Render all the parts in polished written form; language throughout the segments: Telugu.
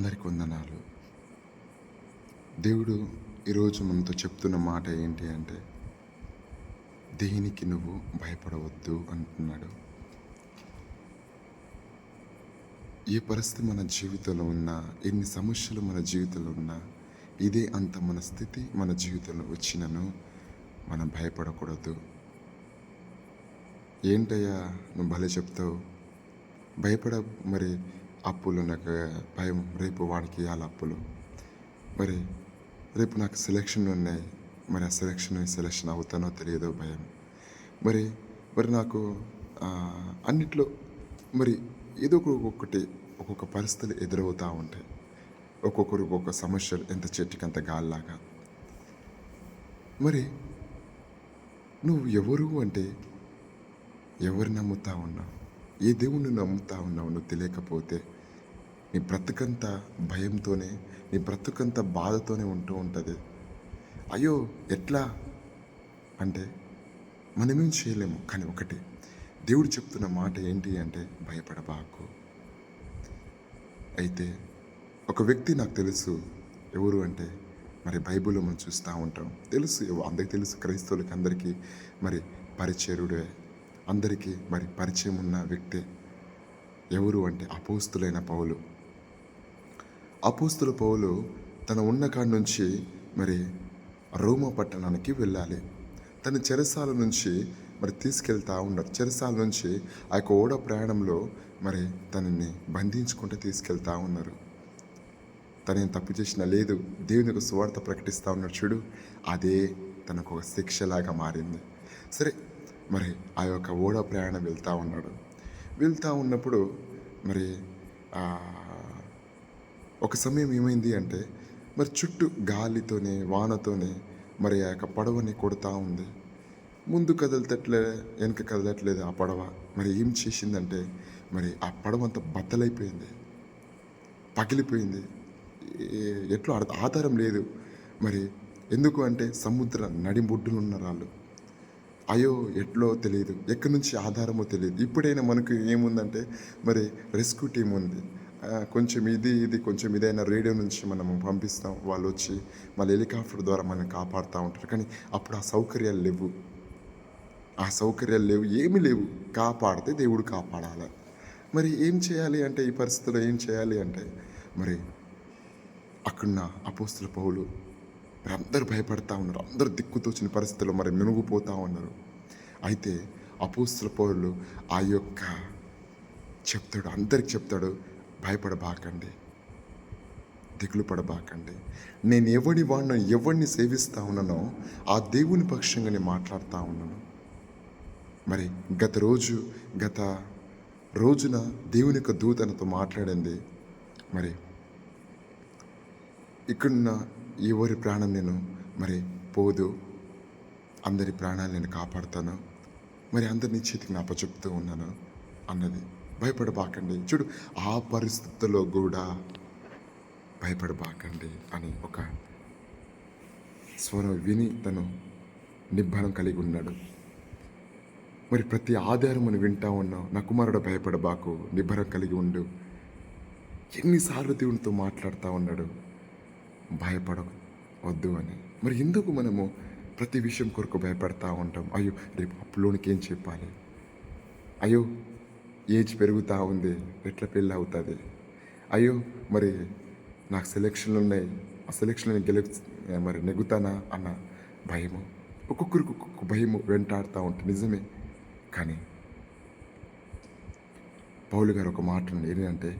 అందరికి వందనాలు. దేవుడు ఈరోజు మనతో చెప్తున్న మాట ఏంటి అంటే, దేనికి నువ్వు భయపడవద్దు అంటున్నాడు. ఏ పరిస్థితి మన జీవితంలో ఉన్నా, ఎన్ని సమస్యలు మన జీవితంలో ఉన్నా, ఇదే అంత మన స్థితి మన జీవితంలో వచ్చినను మనం భయపడకూడదు. ఏంటయ్యా నువ్వు భలే చెప్తావు, భయపడ మరి అప్పులు నాకు భయం, రేపు వాడికి ఇవ్వాలి అప్పులు, మరి రేపు నాకు సెలక్షన్ ఉన్నాయి, మరి ఆ సెలక్షన్ అవుతానో తెలియదో భయం, మరి మరి నాకు అన్నిట్లో మరి ఏదో ఒక్కొక్కటి ఒక్కొక్క పరిస్థితులు ఎదురవుతూ ఉంటాయి. ఒక్కొక్కరు ఒక్కొక్క సమస్యలు, ఎంత చెట్టుకి అంత గాలిలాగా. మరి నువ్వు ఎవరు అంటే ఎవరు నమ్ముతా ఉన్నావు, ఏ దేవుణ్ణి నమ్ముతా ఉన్నావు నువ్వు తెలియకపోతే నీ బ్రతుకంతా భయంతోనే, నీ బ్రతుకంతా బాధతోనే ఉంటూ ఉంటుంది. అయ్యో ఎట్లా అంటే మనమేం చేయలేము. కానీ ఒకటి దేవుడు చెప్తున్న మాట ఏంటి అంటే, భయపడబాకు. అయితే ఒక వ్యక్తి నాకు తెలుసు, ఎవరు అంటే మరి బైబిల్లో మనం చూస్తూ ఉంటాం. తెలుసు, అందరికీ తెలుసు, క్రైస్తవులకి అందరికీ మరి పరిచయుడే, అందరికీ మరి పరిచయం ఉన్న వ్యక్తే. ఎవరు అంటే అపోస్తులైన పౌలు. అపోస్తుల పౌలు తన ఉన్న కాడి నుంచి మరి రోమా పట్టణానికి వెళ్ళాలి. తన చెరసాల నుంచి మరి తీసుకెళ్తా ఉన్నారు. చెరసాల నుంచి ఆ యొక్క ఓడ ప్రయాణంలో మరి తనని బంధించుకుంటూ తీసుకెళ్తా ఉన్నారు. తనేం తప్పు చేసినా లేదు, దేవుని యొక్క సువార్త ప్రకటిస్తూ ఉన్నాడు చూడు, అదే తనకు ఒక శిక్షలాగా మారింది. సరే, మరి ఆ యొక్క ఓడ ప్రయాణం వెళ్తూ ఉన్నప్పుడు మరి ఒక సమయం ఏమైంది అంటే, మరి చుట్టూ గాలితోనే వానతోనే మరి ఆ యొక్క పడవని కొడుతూ ఉంది. ముందు కదలతట్లే, వెనక కదలట్లేదు ఆ పడవ. మరి ఏం చేసిందంటే, మరి ఆ పడవ అంతా బద్దలైపోయింది, పగిలిపోయింది. ఎట్లా ఆధారం లేదు. మరి ఎందుకు అంటే సముద్ర నడిబొడ్డులు ఉన్నారు వాళ్ళు. అయ్యో ఎట్లో తెలియదు, ఎక్కడి నుంచి ఆధారమో తెలియదు. ఇప్పుడైనా మనకు ఏముందంటే మరి రెస్క్యూ టీం ఉంది, కొంచెం కొంచెం ఇదైనా రేడియో నుంచి మనము పంపిస్తాం, వాళ్ళు వచ్చి మళ్ళీ హెలికాప్టర్ ద్వారా మనం కాపాడుతూ ఉంటారు. కానీ అప్పుడు ఆ సౌకర్యాలు లేవు, ఏమీ లేవు. కాపాడితే దేవుడు కాపాడాలి. మరి ఏం చేయాలి అంటే, ఈ పరిస్థితిలో ఏం చేయాలి అంటే, మరి అక్కడున్న అపోస్తుల పౌలు మరి అందరూ భయపడతా ఉన్నారు. అందరూ దిక్కుతోచిన పరిస్థితుల్లో మరి మునిగిపోతూ ఉన్నారు. అయితే అపోస్తుల పౌలు ఆ యొక్క అందరికి చెప్తాడు, భయపడబాకండి, దిగులు పడబాకండి. నేను ఎవరిని సేవిస్తూ ఉన్నానో ఆ దేవుని పక్షంగా నేను మాట్లాడుతూ ఉన్నాను. మరి గత రోజున దేవుని యొక్క దూతనతో మాట్లాడింది, మరి ఇక్కడున్న ఎవరి ప్రాణం నేను మరి పోదు, అందరి ప్రాణాలు నేను కాపాడుతాను, మరి అందరినీ చేతికి నా చెప్తూ ఉన్నాను అన్నది. భయపడబాకండి. చూడు, ఆ పరిస్థితుల్లో కూడా భయపడబాకండి అని ఒక స్వరం విని తను నిబ్బరం కలిగి ఉన్నాడు. మరి ప్రతి ఆధారం మనం వింటా ఉన్నాం, నా కుమారుడు భయపడబాకు, నిబ్బరం కలిగి ఉండు. ఎన్నిసార్లు దేవునితో మాట్లాడుతూ ఉన్నాడు, భయపడవద్దు అని. మరి ఎందుకు మనము ప్రతి విషయం కొరకు భయపడతా ఉంటాం? అయ్యో రేపు అప్పులోనికి ఏం చెప్పాలి, అయ్యో ఏజ్ పెరుగుతూ ఉంది, ఎట్లా పెళ్ళి అవుతుంది, అయ్యో మరి నాకు సెలక్షన్లు ఉన్నాయి, ఆ సెలక్షన్లు మరి నెగ్గుతానా అన్న భయము, ఒక్కొక్కరికి ఒక్కొక్క భయము వెంటాడుతూ ఉంటుంది. నిజమే. కానీ పౌలు గారు ఒక మాట ఏంటంటే,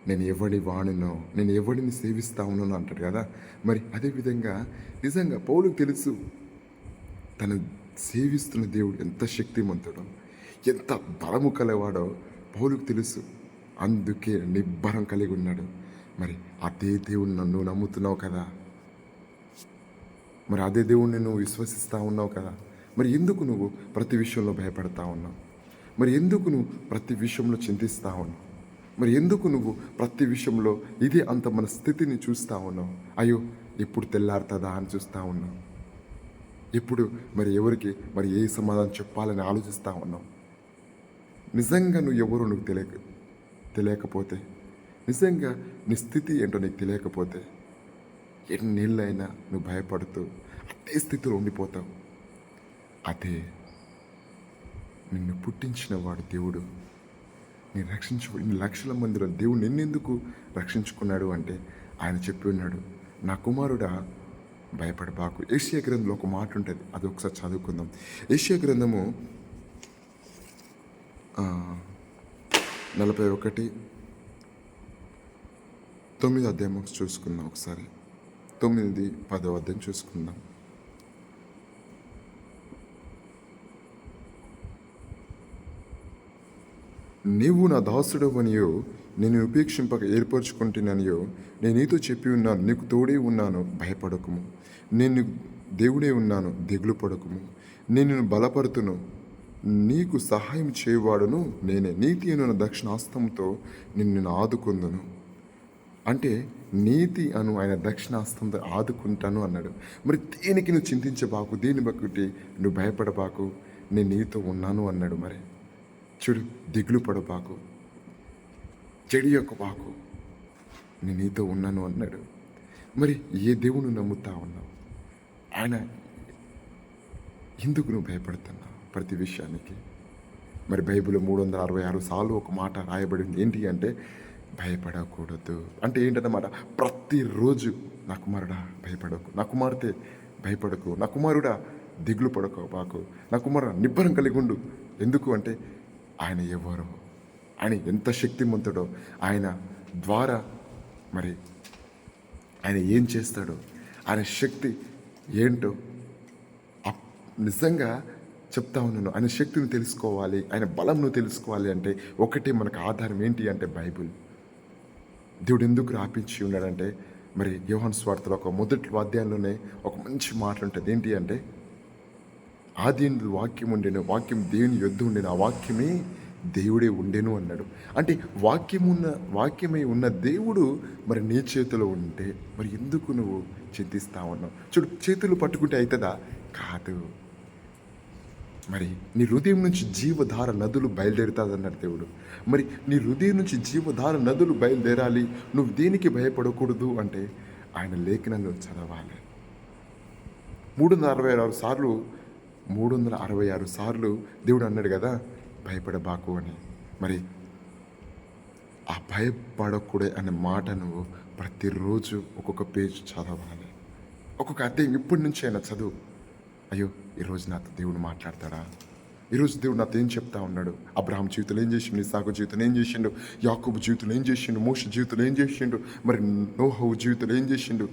నేను ఎవడిని సేవిస్తా ఉన్నాను అంటాడు కదా. మరి అదేవిధంగా నిజంగా పౌలుకు తెలుసు తను సేవిస్తున్న దేవుడు ఎంత శక్తిమంతుడో, ఎంత బలము కలవాడో పౌలుకు తెలుసు. అందుకే నిబ్బరం కలిగి ఉన్నాడు. మరి అదే దేవుడిని నువ్వు నమ్ముతున్నావు కదా, మరి అదే దేవుడిని నువ్వు విశ్వసిస్తూ ఉన్నావు కదా. మరి ఎందుకు నువ్వు ప్రతి విషయంలో భయపడతా ఉన్నావు? మరి ఎందుకు నువ్వు ప్రతి విషయంలో చింతిస్తూ ఉన్నావు? మరి ఎందుకు నువ్వు ప్రతి విషయంలో ఇదే అంత మన స్థితిని చూస్తూ ఉన్నావు? అయ్యో ఎప్పుడు తెల్లారుతుందా అని చూస్తూ ఉన్నావు. ఎప్పుడు మరి ఎవరికి మరి ఏ సమాధానం చెప్పాలని ఆలోచిస్తూ ఉన్నావు. నిజంగా నువ్వు ఎవరు తెలియకపోతే నిజంగా నీ స్థితి ఏంటో నీకు తెలియకపోతే ఎన్నేళ్ళైనా నువ్వు భయపడుతూ అదే స్థితిలో ఉండిపోతావు. అదే నిన్ను పుట్టించిన వాడు దేవుడు. ఇన్ని లక్షల మందిలో దేవుడు నిన్నెందుకు రక్షించుకున్నాడు అంటే ఆయన చెప్పి ఉన్నాడు, నా కుమారుడా భయపడబాకు. ఏషియా గ్రంథంలో ఒక మాట ఉంటుంది, అది ఒకసారి చదువుకుందాం. ఏషియా గ్రంథము 41:9 అధ్యాయం చూసుకుందాం. ఒకసారి 9-10 అధ్యాయం చూసుకుందాం. నీవు నా దాసుడవనియో నేను ఉపేక్షింపక ఏర్పరచుకుంటున్నానియో నేను నీతో చెప్పి ఉన్నాను, నీకు తోడే ఉన్నాను, భయపడకుము. నేను దేవుడే ఉన్నాను, దిగులు పడకుము. నేను నిన్ను బలపరుతును, నీకు సహాయం చేయవాడును నేనే. నీతి అను దక్షిణాస్తంతో నిన్ను ఆదుకుందును. అంటే నీతి అను ఆయన దక్షిణాస్తంతో ఆదుకుంటాను అన్నాడు. మరి దేనికి నువ్వు చింతించబాకు, దేని బట్టి నువ్వు భయపడబాకు, నేను నీతో ఉన్నాను అన్నాడు. మరి చూడు, దిగులు పడబాకు, చెడి యొక్క బాకు, నేను నీతో ఉన్నాను అన్నాడు. మరి ఏ దేవుని నమ్ముతా ఉన్నావు? ఆయన ఎందుకు నువ్వు భయపడుతున్నావు ప్రతి విషయానికి? మరి బైబిల్ 366 సార్లు ఒక మాట రాయబడింది. ఏంటి అంటే భయపడకూడదు అంటే ఏంటన్నమాట, ప్రతిరోజు నా కుమారుడా భయపడకు, నా కుమార్తె భయపడకు, నా కుమారుడా దిగులు పడకోబాకు, నా కుమారుడా నిబ్బరం కలిగి ఉండు. ఎందుకు అంటే ఆయన ఎవరో, ఆయన ఎంత శక్తిమంతుడో, ఆయన ద్వారా మరి ఆయన ఏం చేస్తాడో, ఆయన శక్తి ఏంటో నిజంగా చెప్తా ఉన్నాను. ఆయన శక్తిని తెలుసుకోవాలి, ఆయన బలంను తెలుసుకోవాలి అంటే ఒకటే మనకు ఆధారం ఏంటి అంటే బైబిల్. దేవుడు ఎందుకు రాపించి ఉన్నాడంటే మరి యోహాను సువార్తలో ఒక మొదటి అధ్యాయంలోనే ఒక మంచి మాట ఉంటుంది. ఏంటి అంటే ఆది వాక్యం ఉండెను, వాక్యం దేవుని యొద్ద ఉండెను, ఆ వాక్యమే దేవుడే ఉండెను అన్నాడు. అంటే వాక్యమై ఉన్న దేవుడు మరి నీ చేతిలో ఉంటే మరి ఎందుకు నువ్వు చింతిస్తా ఉన్నావు? చూడు, చేతులు పట్టుకుంటే అవుతుందా? కాదు. మరి నీ హృదయం నుంచి జీవధార నదులు బయలుదేరుతుంది అన్నాడు దేవుడు. మరి నీ హృదయం నుంచి జీవధార నదులు బయలుదేరాలి, నువ్వు దేనికి భయపడకూడదు అంటే ఆయన లేఖనంలో చదవాలి. 366 సార్లు దేవుడు అన్నాడు కదా భయపడబాకు అని. మరి ఆ భయపడకూడదు అనే మాట నువ్వు ప్రతిరోజు ఒక్కొక్క పేజ్ చదవాలి, ఒక్కొక్క అధ్యాయం ఇప్పటి నుంచి అయినా చదువు. అయ్యో, ఈరోజు నాతో దేవుడు మాట్లాడతాడా? ఈరోజు దేవుడు నాతో ఏం చెప్తా ఉన్నాడు? అబ్రహాం జీవితంలో ఏం చేసిండు, ఇస్సాకు జీవితంలో ఏం చేసిండు, యాకోబు జీవితంలో ఏం చేసిండు, మోషే జీవితంలో ఏం చేసిండు, మరి నోహవు జీవితంలో ఏం చేసిండు,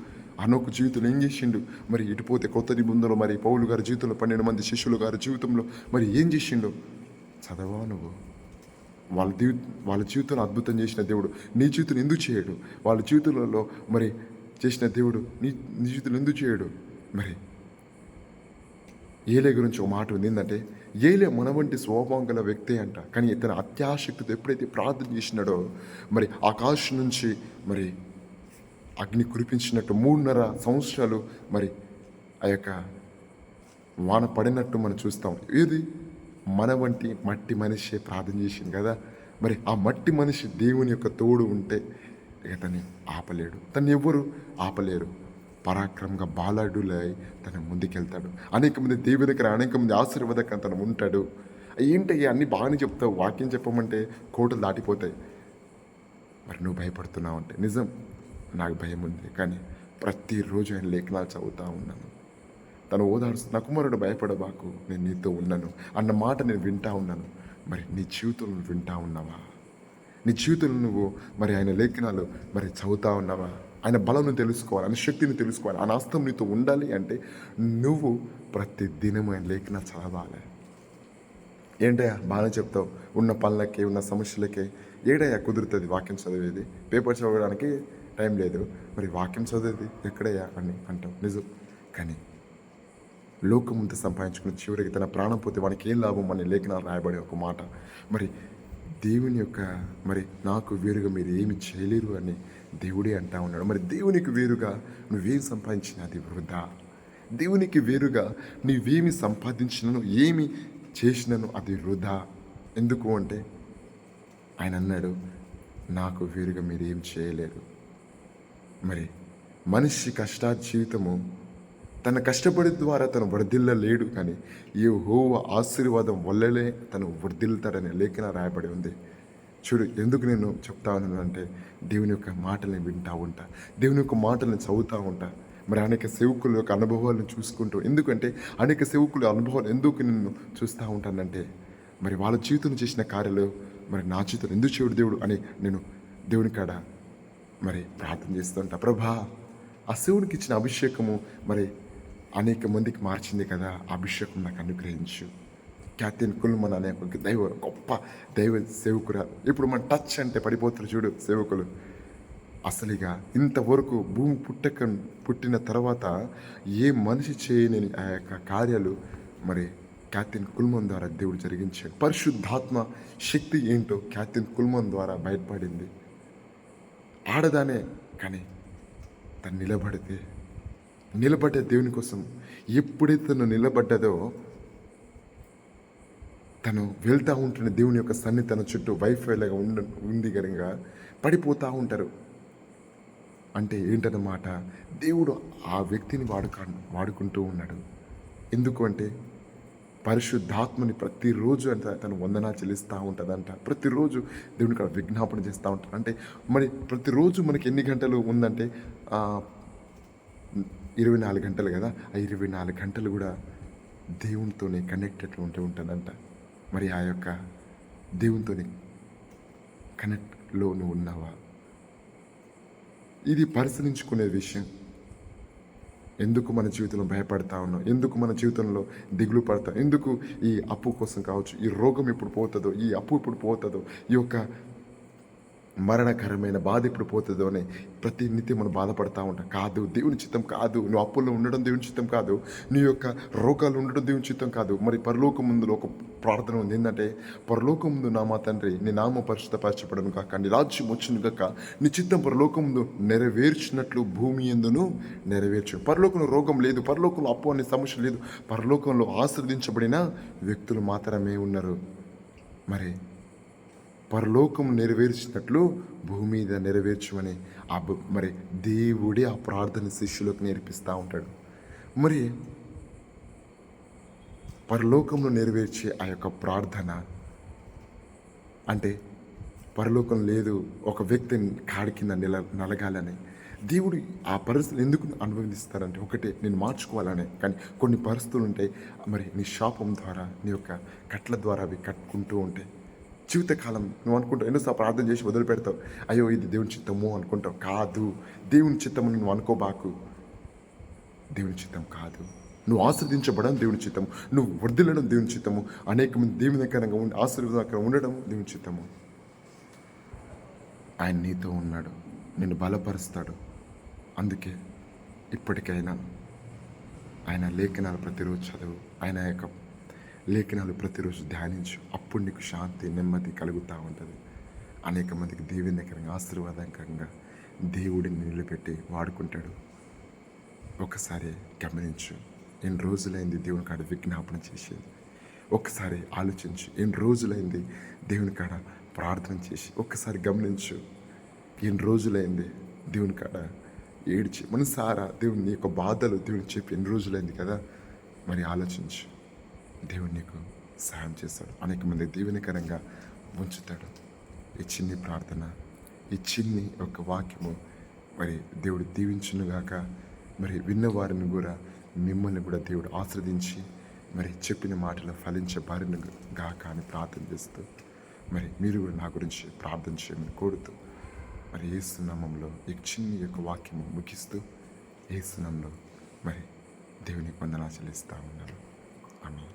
అనోకు జీవితంలో ఏం చేసిండు, మరి ఇటుపోతే కొత్త నిబంధనలో మరి పౌలు గారి జీవితంలో 12 మంది శిష్యులు గారి జీవితంలో మరి ఏం చేసిండు చదవా నువ్వు. వాళ్ళ జీవితంలో అద్భుతం చేసిన దేవుడు నీ జీవితం ఎందుకు చేయడు? వాళ్ళ జీవితంలో మరి చేసిన దేవుడు నీ జీవితంలో ఎందుకు చేయడు? మరి ఏలే గురించి ఒక మాట ఉంది. ఏంటంటే ఏలే మన వంటి స్వభావం గల వ్యక్తే అంట, కానీ తన అత్యాశక్తితో ఎప్పుడైతే ప్రార్థన చేసినాడో మరి ఆకాశం నుంచి మరి అగ్ని కురిపించినట్టు 3.5 సంవత్సరాలు మరి ఆ యొక్క వాన పడినట్టు మనం చూస్తాం. ఏది మన వంటి మట్టి మనిషి ప్రార్థన చేసింది కదా. మరి ఆ మట్టి మనిషి దేవుని యొక్క తోడు ఉంటే తను ఆపలేడు, తను ఎవరు ఆపలేరు. పరాక్రమంగా బాలాడులై తను ముందుకెళ్తాడు. అనేక మంది దేవుని దగ్గర, అనేక మంది ఆశీర్వాదకం తను ఉంటాడు. ఏంటయ్యా అన్నీ బాగానే చెప్తావు, వాక్యం చెప్పమంటే కోటలు దాటిపోతాయి. మరి నువ్వు భయపడుతున్నావు అంటే నిజం, నాకు భయం ఉంది, కానీ ప్రతిరోజు ఆయన లేఖనాలు చదువుతూ ఉన్నాను. తను ఓదార్చు, నా కుమారుడు భయపడబాకు, నేను నీతో ఉన్నాను అన్న మాట నేను వింటా ఉన్నాను. మరి నీ జీవితంలో వింటా ఉన్నావా? నీ జీవితంలో నువ్వు మరి ఆయన లేఖనాలు మరి చదువుతా ఉన్నావా? ఆయన బలం తెలుసుకోవాలి, ఆయన శక్తిని తెలుసుకోవాలి, ఆయన హస్తం నీతో ఉండాలి అంటే నువ్వు ప్రతి దినం ఆయన లేఖనాలు చదవాలి. ఏంటయ్యా బాగానే చెప్తావు, ఉన్న పనులకి ఉన్న సమస్యలకి ఏడయ్యా కుదురుతుంది వాక్యం చదివేది? పేపర్ చదవడానికి టైం లేదు, మరి వాక్యం చదివేది ఎక్కడయ్యా అని అంటావు. నిజం, కానీ లోకమంతా సంపాదించుకుని చివరికి తన ప్రాణం పోతే వానికి ఏం లాభం అని లేఖనాలు రాయబడే ఒక మాట. మరి దేవుని యొక్క మరి నాకు వేరుగా మీరు ఏమి చేయలేరు అని దేవుడే అంటా ఉన్నాడు. మరి దేవునికి వేరుగా నువ్వేం సంపాదించినా అది వృధా. దేవునికి వేరుగా నువ్వేమి సంపాదించినను ఏమి చేసినను అది వృధా. ఎందుకు అంటే ఆయన అన్నాడు, నాకు వేరుగా మీరు ఏం చేయలేరు. మరి మనిషి జీవితము తన కష్టపడి ద్వారా తను వర్ధిల్లలేడు, కానీ యెహోవా ఆశీర్వాదం వల్లనే తను వర్ధిల్లుతాడని లేఖన రాయబడి ఉంది. చూడు, ఎందుకు నేను చెప్తా ఉన్నాను అంటే, దేవుని యొక్క మాటల్ని వింటా ఉంటా, దేవుని యొక్క మాటల్ని చదువుతూ ఉంటా. మరి అనేక సేవకుల యొక్క అనుభవాలను చూసుకుంటూ, ఎందుకంటే అనేక సేవకుల అనుభవాలు ఎందుకు నేను చూస్తూ ఉంటానంటే, మరి వాళ్ళ జీవితంలో చేసిన కార్యాలు మరి నా జీవితంలో ఎందుకు చేయడు దేవుడు అని నేను దేవుని కాడ మరి ప్రార్థన చేస్తూ ఉంటా. ప్రభా, ఆ శివునికి ఇచ్చిన అభిషేకము మరి అనేక మందికి మార్చింది కదా, ఆ అభిషేకం నాకు అనుగ్రహించు. క్యాథరిన్ కుల్మన్ అనే ఒక గొప్ప దైవ సేవకురా. ఇప్పుడు మన టచ్ అంటే పడిపోతారు చూడు సేవకులు. అసలుగా ఇంతవరకు భూమి పుట్టిన తర్వాత ఏ మనిషి చేయని ఆ యొక్క కార్యాలు మరి క్యాథరిన్ కుల్మన్ ద్వారా దేవుడు జరిగించాడు. పరిశుద్ధాత్మ శక్తి ఏంటో క్యాథరిన్ కుల్మన్ ద్వారా బయటపడింది. ఆడదానే కానీ తను నిలబడ్డ దేవుని కోసం. ఎప్పుడైతే తను నిలబడ్డదో, తను వెళ్తూ ఉంటున్న దేవుని యొక్క సన్నిధి తన చుట్టూ వైఫైలాగా ఉంది కనుక పడిపోతూ ఉంటారు. అంటే ఏంటన్నమాట, దేవుడు ఆ వ్యక్తిని వాడుకుంటూ ఉన్నాడు. ఎందుకు అంటే పరిశుద్ధాత్మని ప్రతిరోజు అంటే తను వందనా చెల్లిస్తూ ఉంటుందంట. ప్రతిరోజు దేవునికి విజ్ఞాపన చేస్తూ ఉంటాడు. అంటే మరి ప్రతిరోజు మనకి ఎన్ని గంటలు ఉందంటే 24 గంటలు కదా. ఆ 24 గంటలు కూడా దేవునితోనే కనెక్టెడ్ ఉంటుందంట. మరి ఆ యొక్క దేవునితోని కనెక్ట్లో నువ్వు ఉన్నావా? ఇది పరిశీలించుకునే విషయం. ఎందుకు మన జీవితంలో భయపడతా ఉన్నాం? ఎందుకు మన జీవితంలో దిగులు పడతాం? ఎందుకు ఈ అప్పు కోసం కావచ్చు, ఈ రోగం ఎప్పుడు పోతుందో, ఈ అప్పు ఎప్పుడు పోతుందో, ఈ యొక్క మరణకరమైన బాధ ఎప్పుడు పోతుందో అని ప్రతి నిత్యం మనం బాధపడతా ఉంటాం. కాదు, దేవుని చిత్తం కాదు. నువ్వు అప్పుల్లో ఉండడం దేవుని చిత్తం కాదు. నీ యొక్క రోగాలు ఉండడం దేవుని చిత్తం కాదు. మరి పరలోకం ముందులో ఒక ప్రార్థన ఉంది. ఏంటంటే, పరలోకం ముందు నా మా తండ్రి నీ నామ పరిశుద్ధపరచబడును కాక, నీ రాజ్యం వచ్చును కాక, నీ చిత్తం పరలోకం ముందు నెరవేర్చినట్లు భూమి యందును నెరవేర్చు. పరలోకంలో రోగం లేదు, పరలోకంలో అప్పు అనే సమస్య లేదు. పరలోకంలో ఆశీర్వదించబడిన వ్యక్తులు మాత్రమే ఉన్నారు. మరి పరలోకం నెరవేర్చినట్లు భూమి మీద నెరవేర్చమని మరి దేవుడే ఆ ప్రార్థన శిష్యులకు నేర్పిస్తూ ఉంటాడు. మరి పరలోకంలో నెరవేర్చే ఆ యొక్క ప్రార్థన అంటే, పరలోకం లేదు, ఒక వ్యక్తిని కాడి కింద నలగాలని దేవుడు ఆ పరిస్థితులు ఎందుకు అనుభవిస్తారంటే, ఒకటే నేను మార్చుకోవాలనే. కానీ కొన్ని పరిస్థితులు ఉంటాయి, మరి నీ శాపం ద్వారా, నీ యొక్క కట్ల ద్వారా అవి కట్టుకుంటూ ఉంటాయి. జీవితకాలం నువ్వు అనుకుంటావు, ఎన్నోసార్లు ప్రార్థన చేసి వదిలిపెడతావు. అయ్యో ఇది దేవుని చిత్తము అనుకుంటావు. కాదు, దేవుని చిత్తము నువ్వు అనుకోబాకు. దేవుని చిత్తం కాదు. నువ్వు ఆశ్రదించబడడం దేవుని చిత్తము, నువ్వు వర్ధిల్లడం దేవుని చిత్తము, అనేక మంది దీవెనకరంగా ఉండి ఆశీర్వాదకరంగా ఉండడం దేవుని చిత్తము. ఆయన నీతో ఉన్నాడు, నిన్ను బలపరుస్తాడు. అందుకే ఇప్పటికైనా ఆయన లేఖనాలు ప్రతిరోజు చదువు, ఆయన యొక్క లేఖనాలు ప్రతిరోజు ధ్యానించు. అప్పుడు నీకు శాంతి, నెమ్మది కలుగుతూ ఉంటుంది. అనేక మందికి దీవెనకరంగా ఆశీర్వాదకరంగా దేవుడిని నిలబెట్టి వాడుకుంటాడు. ఒకసారి గమనించు, ఎన్ని రోజులైంది దేవుని కాడ విజ్ఞాపన చేసేది? ఒక్కసారి ఆలోచించు, ఎన్ని రోజులైంది దేవుని కాడ ప్రార్థన చేసి? ఒక్కసారి గమనించు, ఎన్ని రోజులైంది దేవుని కాడ ఏడ్చి మనసారా దేవుని నీ యొక్క బాధలు దేవుని చెప్పి ఎన్ని రోజులైంది కదా. మరి ఆలోచించు, దేవుడు నీకు సహాయం చేస్తాడు, అనేక మంది దీవెనకరంగా ఉంచుతాడు. ఈ చిన్ని ప్రార్థన, ఈ చిన్ని ఒక వాక్యము మరి దేవుడు దీవించునుగాక. మరి విన్నవారిని కూడా, మిమ్మల్ని కూడా దేవుడు ఆశ్రదించి మరి చెప్పిన మాటలు ఫలించబారిన గాక అని ప్రార్థన చేస్తూ, మరి మీరు కూడా నా గురించి ప్రార్థన చేయమని కోరుతూ, మరి యేసు నామములో ఈ చిన్ని యొక్క వాక్యము ముగిస్తూ, యేసు నామములో మరి దేవునికి వందనాలు చెల్లిస్తూ ఉన్నాను. ఆమేన్.